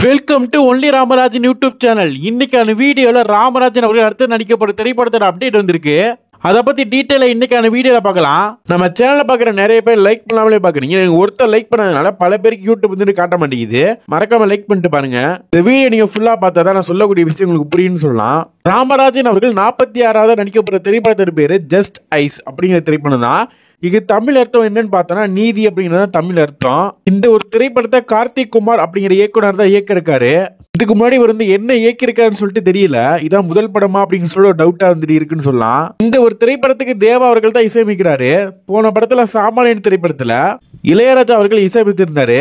Welcome to only Ramarajan YouTube channel. இன்னைக்கான வீடியோல ராமராஜன் அவர்கள் அடுத்து நடிக்கப்பட்ட திரைப்படத்தோட அப்டேட் வந்திருக்கு. அதை பத்தி டீட்டெயிலா இன்னைக்கான வீடியோல பார்க்கலாம். நம்ம சேனலை பார்க்குற நிறைய பேர் லைக் பண்ணாமலே பாக்குறீங்க. ஒருத்தர் லைக் பண்ணதுனால பல பேருக்கு யூடியூப் வந்து காட்ட மாட்டேங்குது. மறக்காம லைக் பண்ணிட்டு பாருங்க. இந்த வீடியோ நீங்க ஃபுல்லா பார்த்தா தான் நான் சொல்லக்கூடிய விஷயம் உங்களுக்கு புரியும்னு சொல்லலாம். ராமராஜன் அவர்கள் 46வது நடிக்கப்பட்ட திரைப்படத்தோட பேரு ஜஸ்ட் ஐஸ் அப்படிங்கிற திரைப்படம் தான். இது தமிழ் அர்த்தம் என்னன்னு பார்த்தோம்னா நீதி அப்படிங்கிறது தமிழ் அர்த்தம். இந்த ஒரு திரைப்படத்தை கார்த்திக் குமார் அப்படிங்கிற இயக்குனர் தான் இயக்கிருக்காரு. இதுக்கு முன்னாடி இவர் வந்து என்ன இயக்கிருக்காருன்னு சொல்லிட்டு தெரியல. இதான் முதல் படமா அப்படின்னு சொல்லி ஒரு டவுட்டா வந்துட்டு இருக்குன்னு சொல்லலாம். இந்த ஒரு திரைப்படத்துக்கு தேவா அவர்கள் தான் இசையமைக்கிறாரு. போன படத்துல சாமானியன் திரைப்படத்துல இளையராஜா அவர்கள் இசையமைத்திருந்தாரு.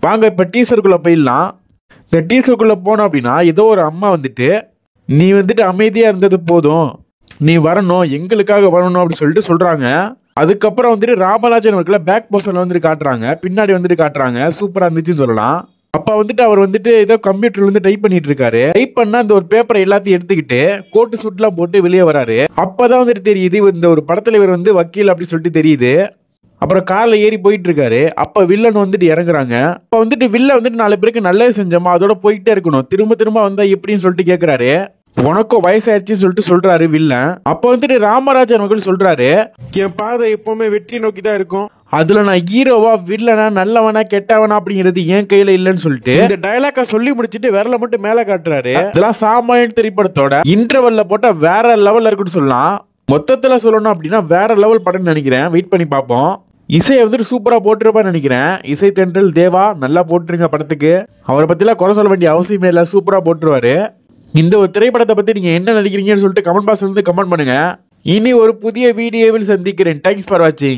வாங்க இப்ப டீசருக்குள்ள போயிடலாம். இந்த டீசருக்குள்ள போனோம் அப்படின்னா ஏதோ ஒரு அம்மா வந்துட்டு நீ வந்துட்டு அமைதியா இருந்தது போதும், நீ வரணும், எங்களுக்காக வரணும் அப்படின்னு சொல்லிட்டு சொல்றாங்க. அதுக்கப்புறம் வந்துட்டு ராமராஜன் அவர்களை பேக் போர்ஷன்ல வந்துட்டு காட்டுறாங்க, பின்னாடி வந்துட்டு காட்டுறாங்க. சூப்பரா இருந்துச்சுன்னு சொல்லலாம். அப்ப வந்துட்டு அவர் வந்துட்டு ஏதோ கம்ப்யூட்டர்ல வந்து டைப் பண்ணிட்டு இருக்காரு. டைப் பண்ணா அந்த ஒரு பேப்பரை எல்லாத்தையும் எடுத்துக்கிட்டு கோட்டு சூட்லாம் போட்டு வெளியே வராரு. அப்பதான் வந்துட்டு தெரியுது இந்த ஒரு படத்துல இவர் வந்து வக்கீல் அப்படி சொல்லிட்டு தெரியுது. அப்புறம் கார்ல ஏறி போயிட்டு இருக்காரு. அப்ப வில்லன் வந்துட்டு இறங்குறாங்க. அப்ப வந்துட்டு வில்ல வந்துட்டு 4 பேருக்கு நல்லது செஞ்சோமா அதோட போயிட்டே இருக்கணும், திரும்ப திரும்ப வந்தா எப்படின்னு சொல்லிட்டு கேக்குறாரு. உனக்கும் வயசாயிருச்சுன்னு சொல்லிட்டு சொல்றாரு வில்லன். அப்ப வந்துட்டு ராமராஜன் அவர்கள் சொல்றாரு, என் பாதை எப்பவுமே வெற்றி நோக்கி தான் இருக்கும், அதுல நான் ஹீரோவா வில்லனா நல்லவனா கெட்டவனா அப்படிங்கிறது என் கையில இல்லைன்னு சொல்லிட்டு இந்த டயலாக சொல்லி முடிச்சிட்டு விரல மட்டும் மேல காட்டுறாரு. இதெல்லாம் சாமானியன் திரைப்படத்தோட இன்டர்வல்ல போட்டா வேற லெவல்ல இருக்குன்னு சொல்லலாம். மொத்தத்துல சொல்லணும் அப்படின்னா வேற லெவல் படம் நினைக்கிறேன். வெயிட் பண்ணி பார்ப்போம். இசையை வந்துட்டு சூப்பரா போட்டிருப்பான்னு நினைக்கிறேன். இசை தென்றல் தேவா நல்லா போட்டுருங்க படத்துக்கு. அவரை பத்திலாம் குறை சொல்ல வேண்டிய அவசியமே இல்லை, சூப்பரா போட்டுருவாரு. இந்த ஒரு திரைப்படத்தை பத்தி நீங்க என்ன நினைக்கிறீங்கன்னு சொல்லிட்டு கமெண்ட் பாக்ஸ்ல இருந்து கமெண்ட் பண்ணுங்க. இனி ஒரு புதிய வீடியோவில் சந்திக்கிறேன். தேங்க்ஸ் ஃபார் வாட்சிங்.